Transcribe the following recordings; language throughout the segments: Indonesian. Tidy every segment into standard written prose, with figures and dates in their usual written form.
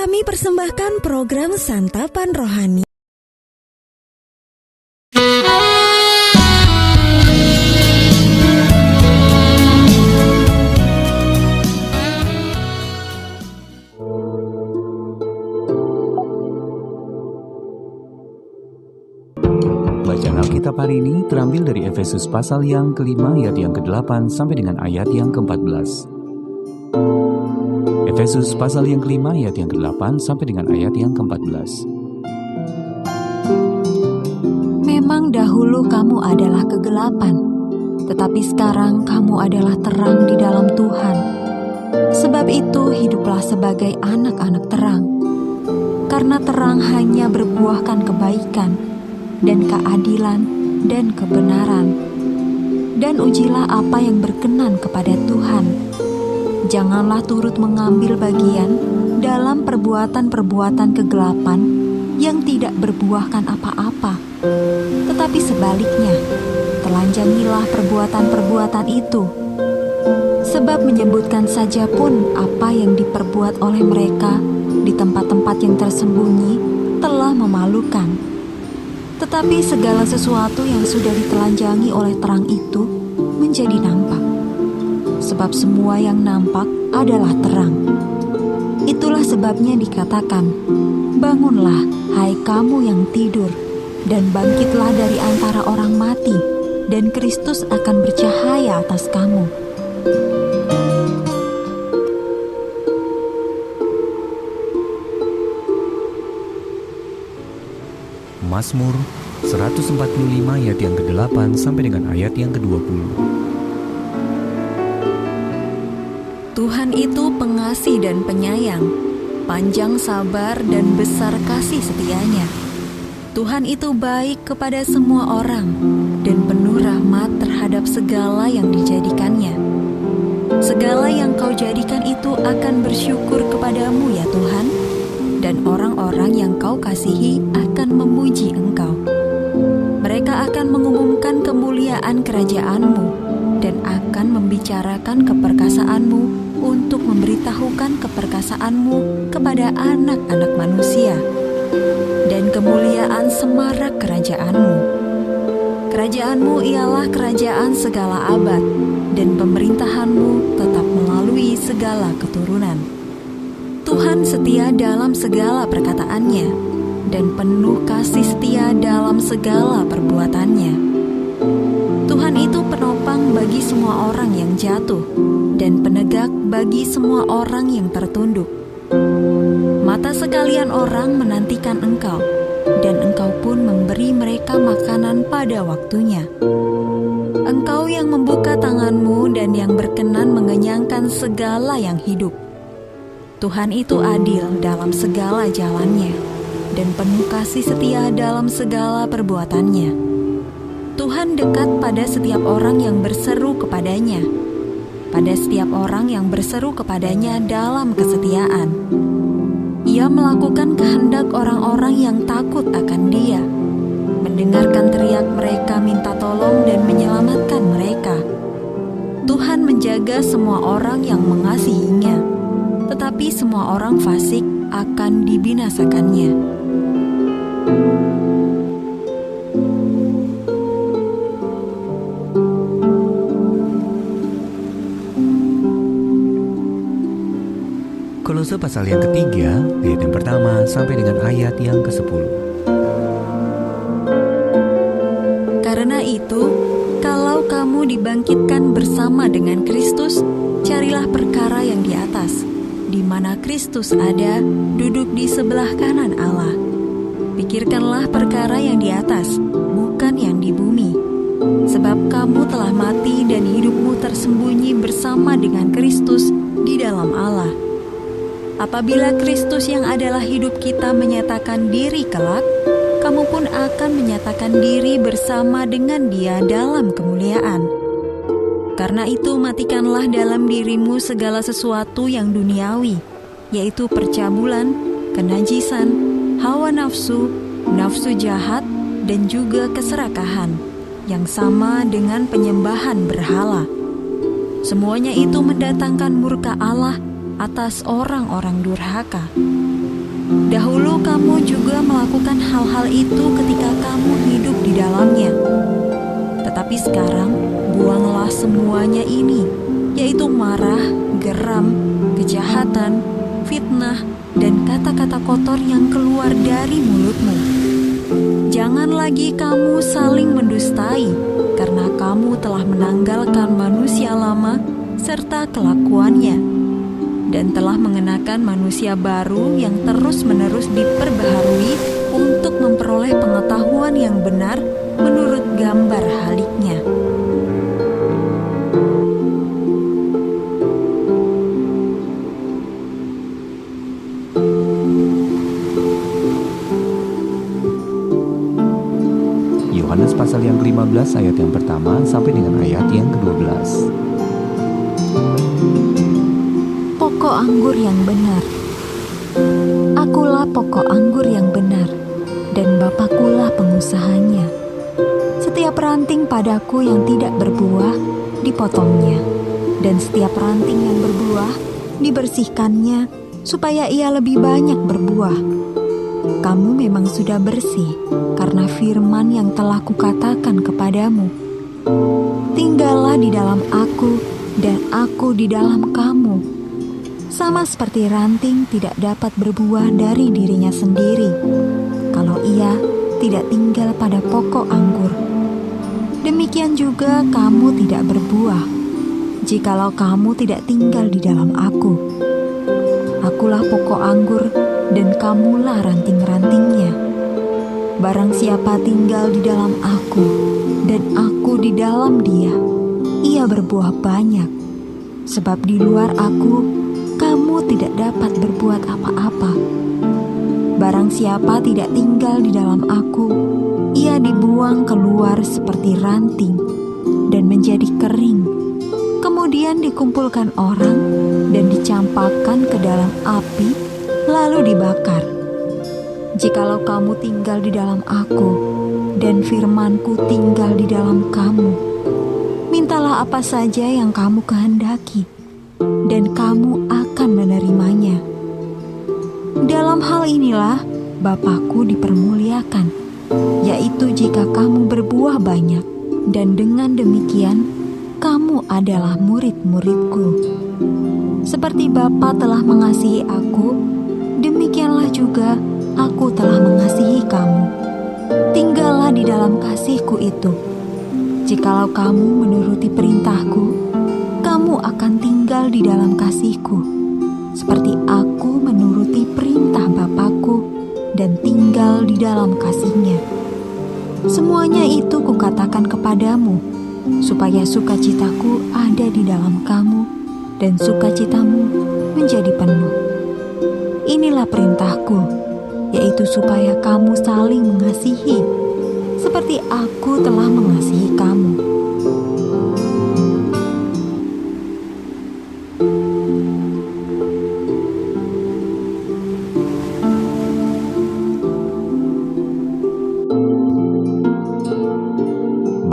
Kami persembahkan program Santapan Rohani. Bacaan Alkitab hari ini terambil dari Efesus pasal yang ke-5 ayat yang ke-8 sampai dengan ayat yang ke-14. Efesus pasal yang ke-5 ayat yang ke-8 sampai dengan ayat yang ke-14. Memang dahulu kamu adalah kegelapan, tetapi sekarang kamu adalah terang di dalam Tuhan. Sebab itu hiduplah sebagai anak-anak terang, karena terang hanya berbuahkan kebaikan dan keadilan dan kebenaran. Dan ujilah apa yang berkenan kepada Tuhan. Janganlah turut mengambil bagian dalam perbuatan-perbuatan kegelapan yang tidak berbuahkan apa-apa, tetapi sebaliknya, telanjangilah perbuatan-perbuatan itu. Sebab menyebutkan saja pun apa yang diperbuat oleh mereka di tempat-tempat yang tersembunyi telah memalukan. Tetapi segala sesuatu yang sudah ditelanjangi oleh terang itu menjadi nampak. Sebab semua yang nampak adalah terang. Itulah sebabnya dikatakan, bangunlah, hai kamu yang tidur, dan bangkitlah dari antara orang mati, dan Kristus akan bercahaya atas kamu. Mazmur 145 ayat yang ke-8 sampai dengan ayat yang ke-20. Tuhan itu pengasih dan penyayang, panjang sabar dan besar kasih setianya. Tuhan itu baik kepada semua orang dan penuh rahmat terhadap segala yang dijadikannya. Segala yang kau jadikan itu akan bersyukur kepadamu ya Tuhan, dan orang-orang yang kau kasihi akan memuji Engkau. Mereka akan mengumumkan kemuliaan kerajaan-Mu dan akan membicarakan keperkasaanmu untuk memberitahukan keperkasaanmu kepada anak-anak manusia dan kemuliaan semarak kerajaanmu. Kerajaanmu ialah kerajaan segala abad dan pemerintahanmu tetap melalui segala keturunan. Tuhan setia dalam segala perkataannya dan penuh kasih setia dalam segala perbuatannya. Tuhan itu penopang bagi semua orang yang jatuh dan penegak bagi semua orang yang tertunduk. Mata sekalian orang menantikan Engkau, dan Engkau pun memberi mereka makanan pada waktunya. Engkau yang membuka tangan-Mu dan yang berkenan mengenyangkan segala yang hidup. Tuhan itu adil dalam segala jalannya, dan penuh kasih setia dalam segala perbuatannya. Tuhan dekat pada setiap orang yang berseru kepadanya, pada setiap orang yang berseru kepadanya dalam kesetiaan. Ia melakukan kehendak orang-orang yang takut akan Dia, mendengarkan teriak mereka minta tolong dan menyelamatkan mereka. Tuhan menjaga semua orang yang mengasihinya, tetapi semua orang fasik akan dibinasakannya. Kolose pasal yang ketiga, ayat yang pertama sampai dengan ayat yang ke-10. Karena itu, kalau kamu dibangkitkan bersama dengan Kristus, carilah perkara yang di atas, di mana Kristus ada, duduk di sebelah kanan Allah. Pikirkanlah perkara yang di atas, bukan yang di bumi. Sebab kamu telah mati dan hidupmu tersembunyi bersama dengan Kristus di dalam Allah. Apabila Kristus yang adalah hidup kita menyatakan diri kelak, kamu pun akan menyatakan diri bersama dengan Dia dalam kemuliaan. Karena itu matikanlah dalam dirimu segala sesuatu yang duniawi, yaitu percabulan, kenajisan, hawa nafsu, nafsu jahat, dan juga keserakahan, yang sama dengan penyembahan berhala. Semuanya itu mendatangkan murka Allah atas orang-orang durhaka. Dahulu kamu juga melakukan hal-hal itu ketika kamu hidup di dalamnya. Tetapi sekarang, buanglah semuanya ini, yaitu marah, geram, kejahatan, fitnah, dan kata-kata kotor yang keluar dari mulutmu. Jangan lagi kamu saling mendustai, karena kamu telah menanggalkan manusia lama serta kelakuannya, dan telah mengenakan manusia baru yang terus-menerus diperbaharui untuk memperoleh pengetahuan yang benar menurut gambar haliknya. Yohanes pasal yang ke-15 ayat yang pertama sampai dengan ayat yang ke-12. Pokok anggur yang benar. Akulah pokok anggur yang benar, dan Bapakulah pengusahanya. Setiap ranting padaku yang tidak berbuah, dipotongnya, dan setiap ranting yang berbuah, dibersihkannya, supaya ia lebih banyak berbuah. Kamu memang sudah bersih, karena firman yang telah kukatakan kepadamu. Tinggallah di dalam aku, dan aku di dalam kamu. Sama seperti ranting tidak dapat berbuah dari dirinya sendiri, kalau ia tidak tinggal pada pokok anggur. Demikian juga kamu tidak berbuah, jikalau kamu tidak tinggal di dalam aku. Akulah pokok anggur, dan kamulah ranting-rantingnya. Barang siapa tinggal di dalam aku, dan aku di dalam dia, ia berbuah banyak. Sebab di luar aku, kamu tidak dapat berbuat apa-apa. Barang siapa tidak tinggal di dalam aku, ia dibuang keluar seperti ranting dan menjadi kering. Kemudian dikumpulkan orang dan dicampakkan ke dalam api, lalu dibakar. Jikalau kamu tinggal di dalam aku, dan firman-Ku tinggal di dalam kamu, mintalah apa saja yang kamu kehendaki, dan kamu akan menerimanya. Dalam hal inilah Bapa-Ku dipermuliakan, yaitu jika kamu berbuah banyak, dan dengan demikian kamu adalah murid-murid-Ku. Seperti Bapa telah mengasihi aku, demikianlah juga aku telah mengasihi kamu. Tinggallah di dalam kasih-Ku itu. Jikalau kamu menuruti perintah-Ku, kamu akan tinggal di dalam kasih-Ku, seperti aku menuruti perintah Bapa-Ku dan tinggal di dalam kasih-Nya. Semuanya itu kukatakan kepadamu, supaya sukacitaku ada di dalam kamu, dan sukacitamu menjadi penuh. Inilah perintahku, yaitu supaya kamu saling mengasihi, seperti aku telah mengasihi kamu.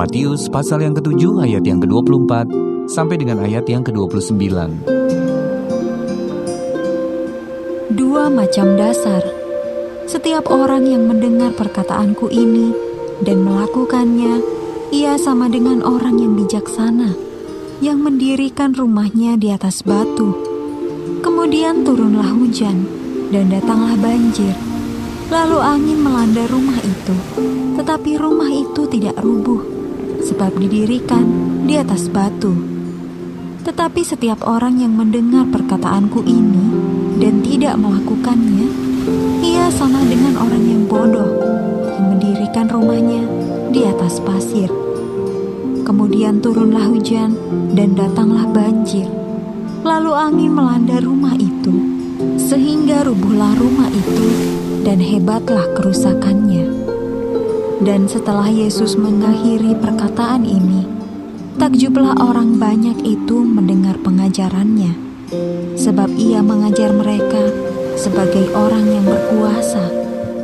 Matius pasal yang ke-7 ayat yang ke-24 sampai dengan ayat yang ke-29. Dua macam dasar. Setiap orang yang mendengar perkataanku ini dan melakukannya, ia sama dengan orang yang bijaksana, yang mendirikan rumahnya di atas batu. Kemudian turunlah hujan, dan datanglah banjir. Lalu angin melanda rumah itu, tetapi rumah itu tidak rubuh, sebab didirikan di atas batu. Tetapi setiap orang yang mendengar perkataanku ini dan tidak melakukannya, ia sama dengan orang yang bodoh yang mendirikan rumahnya di atas pasir. Kemudian turunlah hujan dan datanglah banjir. Lalu angin melanda rumah itu, sehingga rubuhlah rumah itu dan hebatlah kerusakannya. Dan setelah Yesus mengakhiri perkataan ini, takjublah orang banyak itu mendengar pengajarannya, sebab ia mengajar mereka sebagai orang yang berkuasa,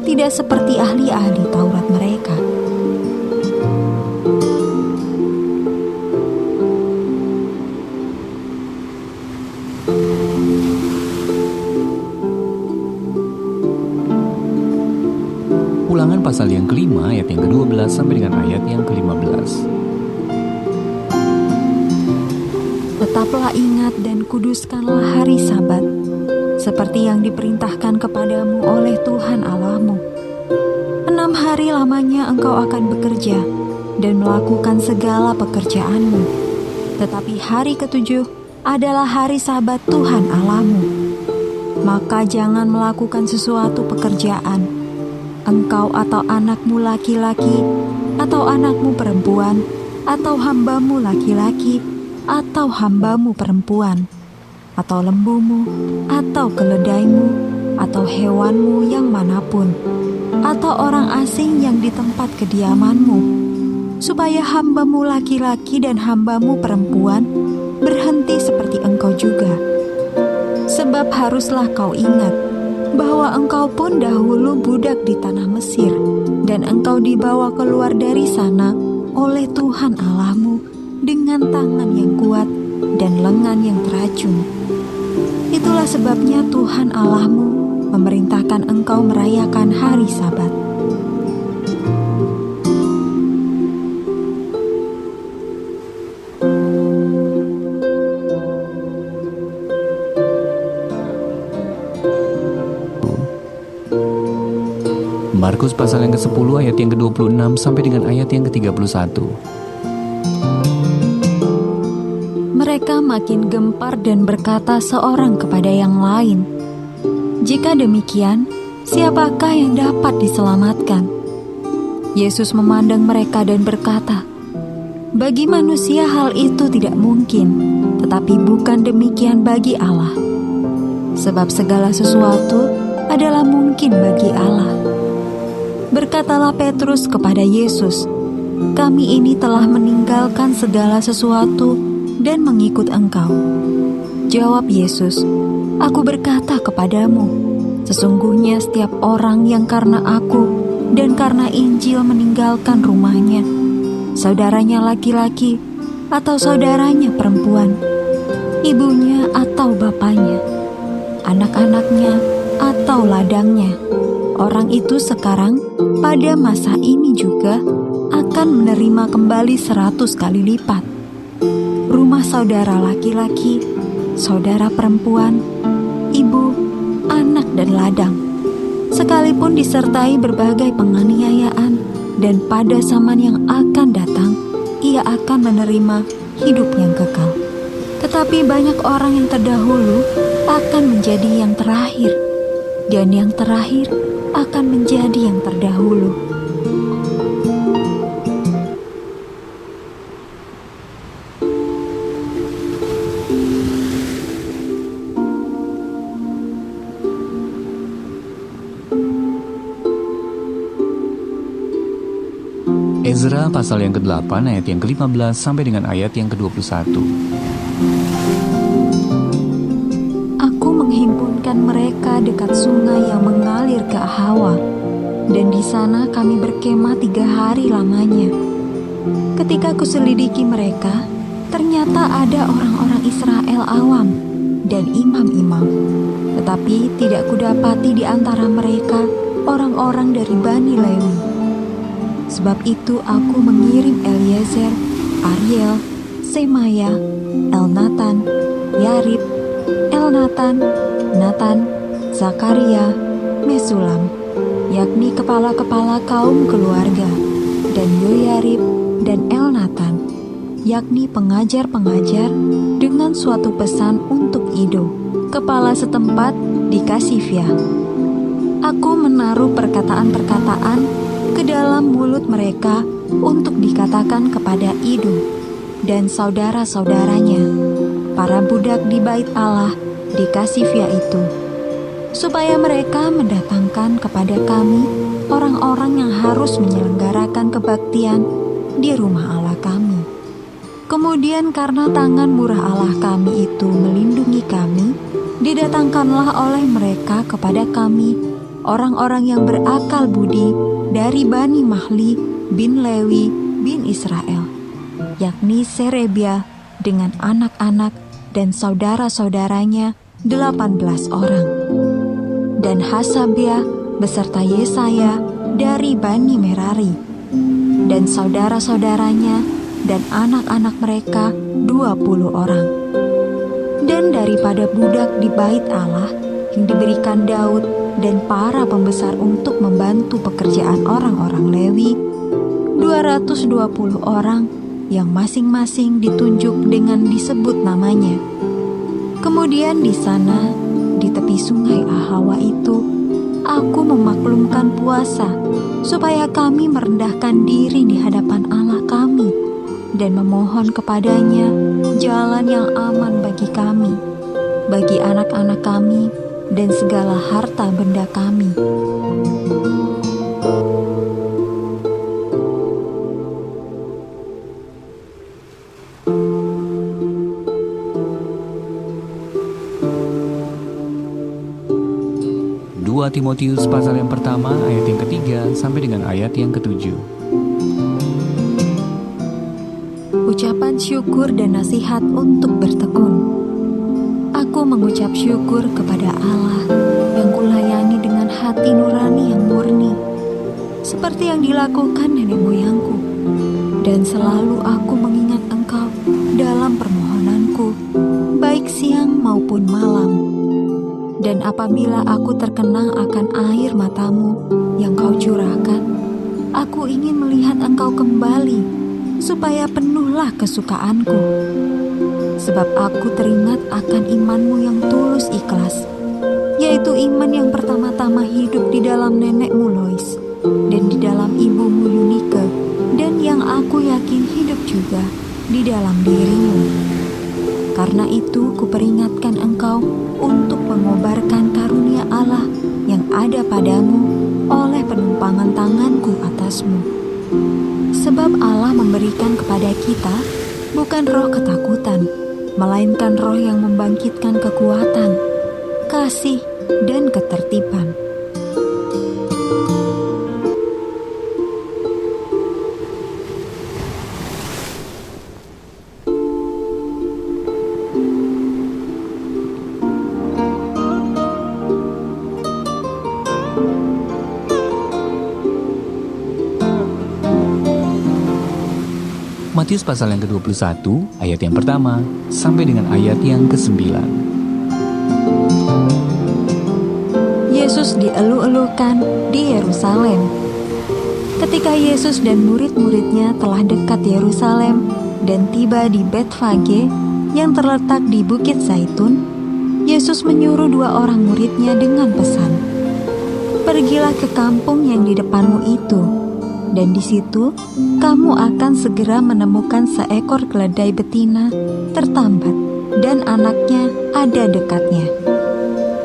tidak seperti ahli-ahli Taurat mereka. Ulangan pasal yang kelima ayat yang ke-12 sampai dengan ayat yang ke-15. Tetaplah ingat dan kuduskanlah hari Sabat, seperti yang diperintahkan kepadamu oleh Tuhan Allahmu. 6 hari lamanya engkau akan bekerja dan melakukan segala pekerjaanmu. Tetapi hari ke-7 adalah hari Sabat Tuhan Allahmu. Maka jangan melakukan sesuatu pekerjaan, engkau atau anakmu laki-laki, atau anakmu perempuan, atau hambamu laki-laki, atau hambamu perempuan, atau lembumu, atau keledaimu, atau hewanmu yang manapun, atau orang asing yang di tempat kediamanmu, supaya hambamu laki-laki dan hambamu perempuan berhenti seperti engkau juga. Sebab haruslah kau ingat bahwa engkau pun dahulu budak di tanah Mesir, dan engkau dibawa keluar dari sana oleh Tuhan Allahmu dengan tangan yang kuat dan lengan yang teracung. Itulah sebabnya Tuhan Allahmu memerintahkan engkau merayakan hari Sabat. Markus pasal yang ke-10 ayat yang ke-26 sampai dengan ayat yang ke-31. Mereka makin gempar dan berkata seorang kepada yang lain, "Jika demikian, siapakah yang dapat diselamatkan?" Yesus memandang mereka dan berkata, "Bagi manusia hal itu tidak mungkin, tetapi bukan demikian bagi Allah. Sebab segala sesuatu adalah mungkin bagi Allah." Berkatalah Petrus kepada Yesus, "Kami ini telah meninggalkan segala sesuatu dan mengikut Engkau." Jawab Yesus, "Aku berkata kepadamu, sesungguhnya setiap orang yang karena Aku dan karena Injil meninggalkan rumahnya, saudaranya laki-laki atau saudaranya perempuan, ibunya atau bapaknya, anak-anaknya atau ladangnya, orang itu sekarang pada masa ini juga akan menerima kembali 100 kali lipat. Rumah saudara laki-laki, saudara perempuan, ibu, anak dan ladang, sekalipun disertai berbagai penganiayaan, dan pada zaman yang akan datang, ia akan menerima hidup yang kekal. Tetapi banyak orang yang terdahulu akan menjadi yang terakhir, dan yang terakhir akan menjadi yang terdahulu." Ezra pasal yang ke-8 ayat yang ke-15 sampai dengan ayat yang ke-21. Aku menghimpunkan mereka dekat sungai yang mengalir ke Ahawa, dan di sana kami berkemah 3 hari lamanya. Ketika kuselidiki mereka, ternyata ada orang-orang Israel awam dan imam-imam, tetapi tidak kudapati di antara mereka orang-orang dari Bani Lewi. Sebab itu aku mengirim Eliezer, Ariel, Semaya, Elnatan, Yarib, Elnatan, Natan, Zakaria, Mesulam, yakni kepala-kepala kaum keluarga, dan Yoyarib dan Elnatan, yakni pengajar-pengajar, dengan suatu pesan untuk Ido, kepala setempat di Kasifia. Aku menaruh perkataan-perkataan ke dalam mulut mereka untuk dikatakan kepada Ido dan saudara-saudaranya, para budak di bait Allah di Kasifia itu, supaya mereka mendatangkan kepada kami orang-orang yang harus menyelenggarakan kebaktian di rumah Allah kami. Kemudian karena tangan murah Allah kami itu melindungi kami, didatangkanlah oleh mereka kepada kami orang-orang yang berakal budi dari Bani Mahli bin Lewi bin Israel, yakni Serebia dengan anak-anak dan saudara-saudaranya 18 orang, dan Hasabia beserta Yesaya dari Bani Merari, dan saudara-saudaranya dan anak-anak mereka 20 orang. Dan daripada budak di bait Allah yang diberikan Daud dan para pembesar untuk membantu pekerjaan orang-orang Lewi, 220 orang yang masing-masing ditunjuk dengan disebut namanya. Kemudian di sana, di tepi sungai Ahawa itu, aku memaklumkan puasa supaya kami merendahkan diri di hadapan Allah kami dan memohon kepadanya jalan yang aman bagi kami, bagi anak-anak kami, dan segala harta benda kami. Timotius pasal yang pertama ayat yang ketiga sampai dengan ayat yang ketujuh. Ucapan syukur dan nasihat untuk bertekun. Aku mengucap syukur kepada Allah yang kulayani dengan hati nurani yang murni, seperti yang dilakukan nenek moyangku. Dan selalu aku mengingat Engkau dalam permohonanku, baik siang maupun malam. Dan apabila aku terkenang akan air matamu yang kau curahkan, aku ingin melihat Engkau kembali, supaya penuhlah kesukaanku. Sebab aku teringat akan imanmu yang tulus ikhlas, yaitu iman yang pertama-tama hidup di dalam nenekmu Lois, dan di dalam ibumu Yunike, dan yang aku yakin hidup juga di dalam dirimu. Karena itu kuperingatkan engkau untuk mengobarkan karunia Allah yang ada padamu oleh penumpangan tanganku atasmu. Sebab Allah memberikan kepada kita bukan roh ketakutan, melainkan roh yang membangkitkan kekuatan, kasih, dan ketertiban. Matius pasal yang ke-21, ayat yang pertama, sampai dengan ayat yang ke-9. Yesus dielu-elukan di Yerusalem. Ketika Yesus dan murid-muridnya telah dekat Yerusalem dan tiba di Betfage yang terletak di Bukit Zaitun, Yesus menyuruh 2 orang muridnya dengan pesan, "Pergilah ke kampung yang di depanmu itu, dan di situ kamu akan segera menemukan seekor keledai betina tertambat dan anaknya ada dekatnya.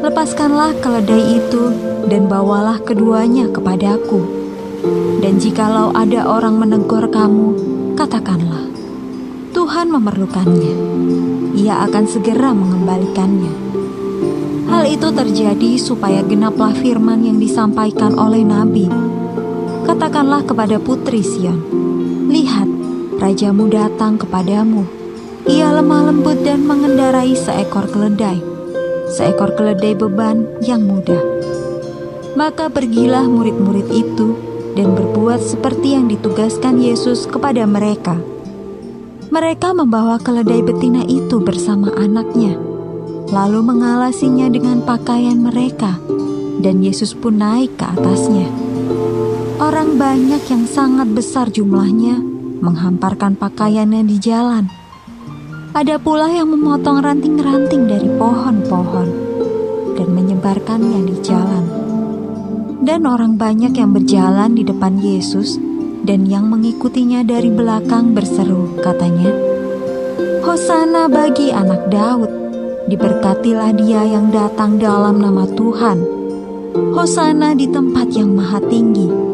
Lepaskanlah keledai itu dan bawalah keduanya kepadaku. Dan jikalau ada orang menegur kamu, katakanlah, Tuhan memerlukannya. Ia akan segera mengembalikannya." Hal itu terjadi supaya genaplah firman yang disampaikan oleh Nabi. Katakanlah kepada putri Sion, "Lihat, rajamu datang kepadamu. Ia lemah lembut dan mengendarai seekor keledai beban yang mudah." Maka pergilah murid-murid itu dan berbuat seperti yang ditugaskan Yesus kepada mereka. Mereka membawa keledai betina itu bersama anaknya, lalu mengalasinya dengan pakaian mereka, dan Yesus pun naik ke atasnya. Orang banyak yang sangat besar jumlahnya menghamparkan pakaiannya di jalan. Ada pula yang memotong ranting-ranting dari pohon-pohon dan menyebarkannya di jalan. Dan orang banyak yang berjalan di depan Yesus dan yang mengikutinya dari belakang berseru, katanya, "Hosana bagi anak Daud, diberkatilah dia yang datang dalam nama Tuhan. Hosana di tempat yang maha tinggi."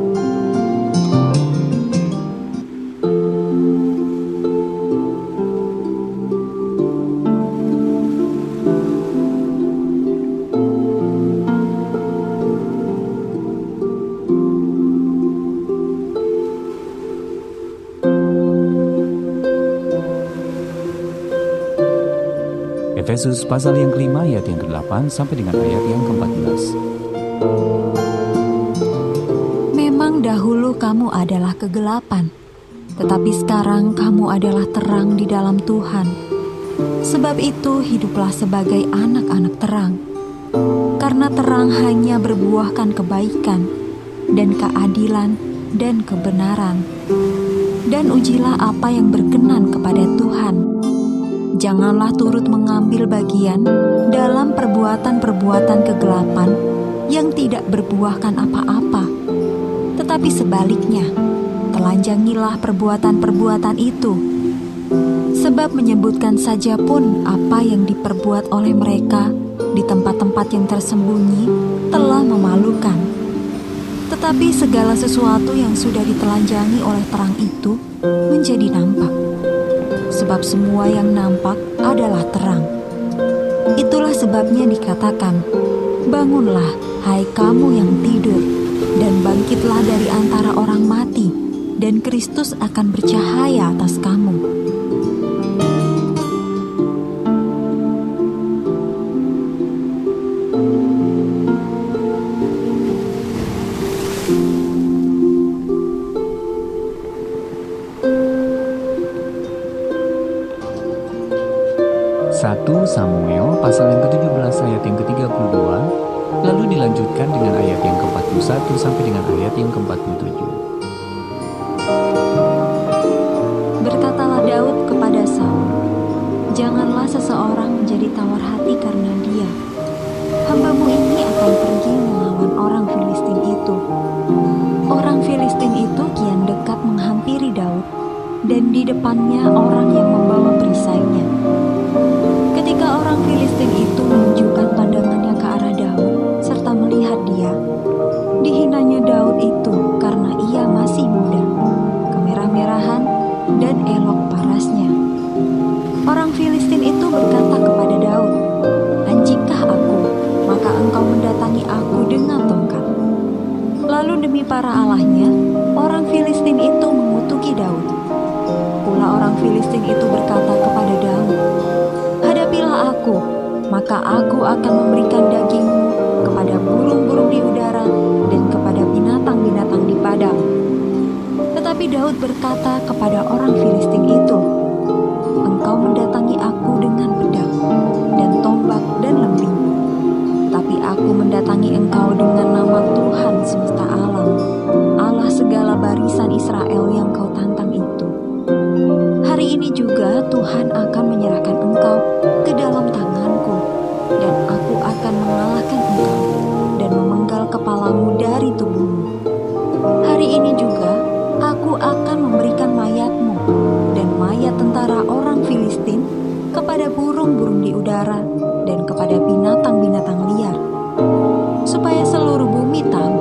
Efesus pasal yang kelima ayat yang ke-8 sampai dengan ayat yang ke-14. Memang Memang dahulu kamu adalah kegelapan, tetapi sekarang kamu adalah terang di dalam Tuhan. Sebab itu hiduplah sebagai anak-anak terang. Karena terang hanya berbuahkan kebaikan dan keadilan dan kebenaran. Dan ujilah apa yang berkenan kepada Tuhan. Janganlah turut mengambil bagian dalam perbuatan-perbuatan kegelapan yang tidak berbuahkan apa-apa. Tetapi sebaliknya, telanjangilah perbuatan-perbuatan itu. Sebab menyebutkan saja pun apa yang diperbuat oleh mereka di tempat-tempat yang tersembunyi telah memalukan. Tetapi segala sesuatu yang sudah ditelanjangi oleh terang itu menjadi nampak. Sebab semua yang nampak adalah terang. Itulah sebabnya dikatakan, bangunlah, hai kamu yang tidur, dan bangkitlah dari antara orang mati, dan Kristus akan bercahaya atas kamu. Satu Samuel pasal yang ke-17 ayat yang ke-32, lalu dilanjutkan dengan ayat yang ke-41 sampai dengan ayat yang ke-47. Berkatalah Daud kepada Saul, janganlah seseorang menjadi tawar hati karena dia. Hambamu ini akan pergi melawan orang Filistin itu. Orang Filistin itu kian dekat menghampiri Daud, dan di depannya orang yang membawa perisainya. Ketika orang Filistin itu menunjukkan pandangannya ke arah Daud serta melihat dia, dihinanya Daud itu karena ia masih muda, kemerah-merahan, dan elok parasnya. Orang Filistin itu berkata kepada Daud, anjingkah aku, maka engkau mendatangi aku dengan tongkat. Lalu demi para allahnya, orang Filistin itu mengutuki Daud. Pula orang Filistin itu berkata kepada Daud, hadapilah aku, maka aku akan memberikan dagingmu kepada burung-burung di udara dan kepada binatang-binatang di padang. Tetapi Daud berkata kepada orang Filistin itu, engkau mendatangi aku dengan pedang dan tombak dan lembing, tapi aku mendatangi engkau dengan nama Tuhan semesta alam, Allah segala barisan Israel yang kau tantang itu. Hari ini juga Tuhan akan menyerahkan engkau ke dalam tanganku, dan aku akan mengalahkan engkau dan memenggal kepalamu dari tubuhmu. Hari ini juga aku akan memberikan mayatmu dan mayat tentara orang Filistin kepada burung-burung di udara dan kepada binatang-binatang liar, supaya seluruh bumi tahu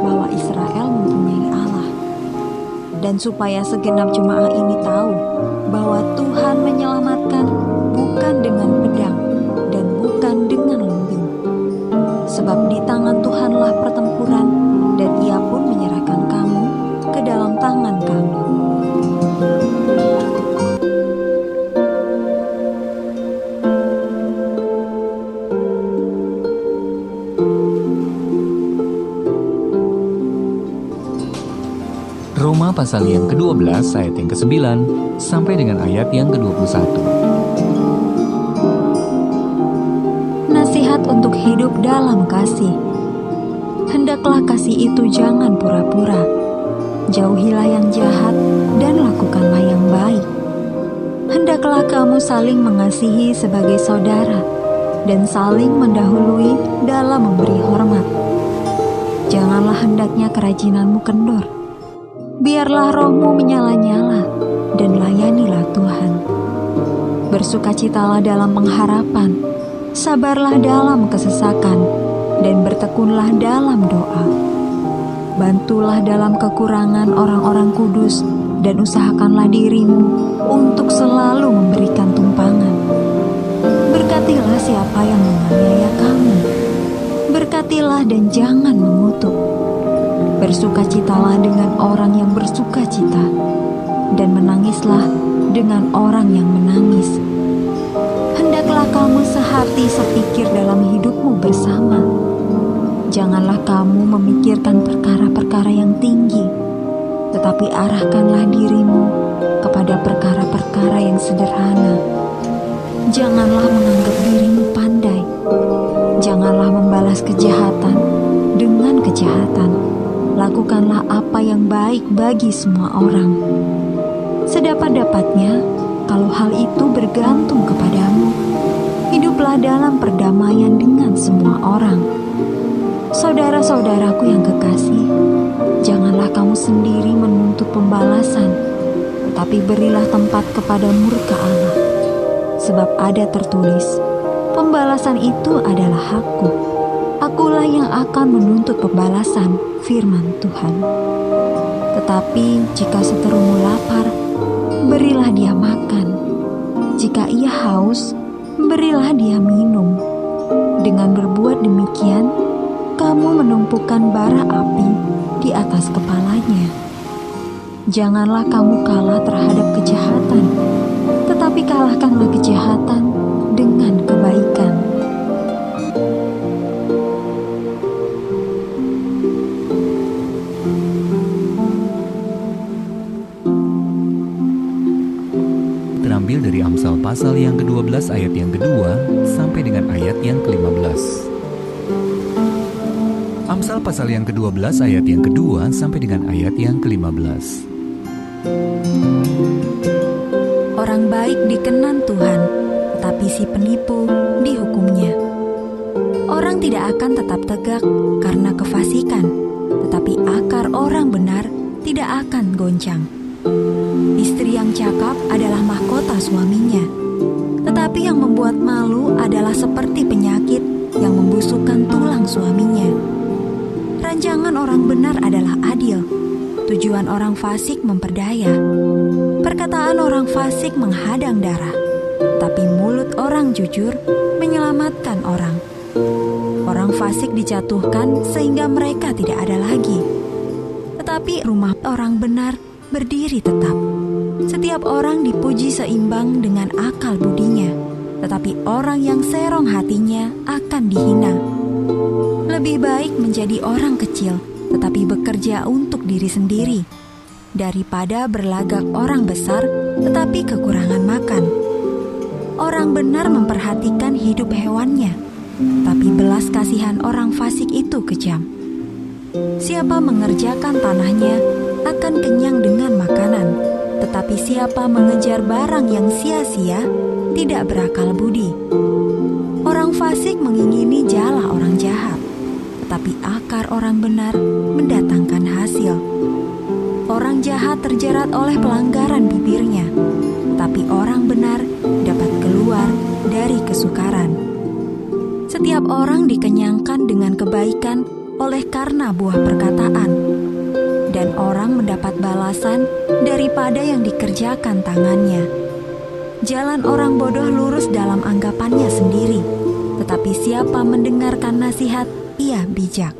bahwa Israel mempunyai Allah, dan supaya segenap jemaah ini tahu bahwa Tuhan menyelamatkan bukan dengan pedang dan bukan dengan lembing. Sebab di tangan Tuhanlah pertempuran, dan ia pun menyerahkan kamu ke dalam tangan kami. Roma pasal yang ke-12 ayat yang ke-9 sampai dengan ayat yang ke-21. Nasihat untuk hidup dalam kasih. Hendaklah kasih itu jangan pura-pura. Jauhilah yang jahat dan lakukanlah yang baik. Hendaklah kamu saling mengasihi sebagai saudara dan saling mendahului dalam memberi hormat. Janganlah hendaknya kerajinanmu kendor. Biarlah rohmu menyala-nyala dan layanilah Tuhan. Bersukacitalah dalam pengharapan, sabarlah dalam kesesakan, dan bertekunlah dalam doa. Bantulah dalam kekurangan orang-orang kudus, dan usahakanlah dirimu untuk selalu memberikan tumpangan. Berkatilah siapa yang menganiaya kamu. Berkatilah dan jangan mengutuk. Bersukacitalah dengan orang yang bersukacita, dan menangislah dengan orang yang menangis. Hendaklah kamu sehati sepikir dalam hidupmu bersama. Janganlah kamu memikirkan perkara-perkara yang tinggi, tetapi arahkanlah dirimu kepada perkara-perkara yang sederhana. Janganlah menganggap dirimu pandai. Janganlah membalas kejahatan dengan kejahatan. Lakukanlah apa yang baik bagi semua orang. Sedapat-dapatnya, kalau hal itu bergantung kepadamu, hiduplah dalam perdamaian dengan semua orang. Saudara-saudaraku yang kekasih, janganlah kamu sendiri menuntut pembalasan, tetapi berilah tempat kepada murka Allah. Sebab ada tertulis, pembalasan itu adalah hakku. Akulah yang akan menuntut pembalasan, firman Tuhan. Tetapi jika seterumu lapar, berilah dia makan. Jika ia haus, berilah dia minum. Dengan berbuat demikian, kamu menumpukan bara api di atas kepalanya. Janganlah kamu kalah terhadap kejahatan, tetapi kalahkanlah kejahatan dengan kebaikan. Terambil dari Amsal pasal yang ke-12 ayat yang kedua sampai dengan ayat yang ke-15. Amsal pasal yang ke-12 ayat yang kedua sampai dengan ayat yang ke-15. Orang baik dikenan Tuhan, tetapi si penipu dihukumnya. Orang tidak akan tetap tegak karena kefasikan, tetapi akar orang benar tidak akan goncang. Istri yang cakap adalah mahkota suaminya, tetapi yang membuat malu adalah seperti penyakit yang membusukkan tulang suaminya. Rancangan orang benar adalah adil, tujuan orang fasik memperdaya. Perkataan orang fasik menghadang darah, tapi mulut orang jujur menyelamatkan orang. Orang fasik dijatuhkan sehingga mereka tidak ada lagi, tetapi rumah orang benar berdiri tetap. Setiap orang dipuji seimbang dengan akal budinya, tetapi orang yang serong hatinya akan dihina. Lebih baik menjadi orang kecil, tetapi bekerja untuk diri sendiri, daripada berlagak orang besar, tetapi kekurangan makan. Orang benar memperhatikan hidup hewannya, tapi belas kasihan orang fasik itu kejam. Siapa mengerjakan tanahnya akan kenyang dengan makanan, tetapi siapa mengejar barang yang sia-sia tidak berakal budi. Orang fasik mengingini jala orang jahat, tetapi akar orang benar mendatangkan hasil. Orang jahat terjerat oleh pelanggaran bibirnya, tapi orang benar dapat keluar dari kesukaran. Setiap orang dikenyangkan dengan kebaikan oleh karena buah perkataan, dan orang mendapat balasan daripada yang dikerjakan tangannya. Jalan orang bodoh lurus dalam anggapannya sendiri, tetapi siapa mendengarkan nasihat, ia bijak.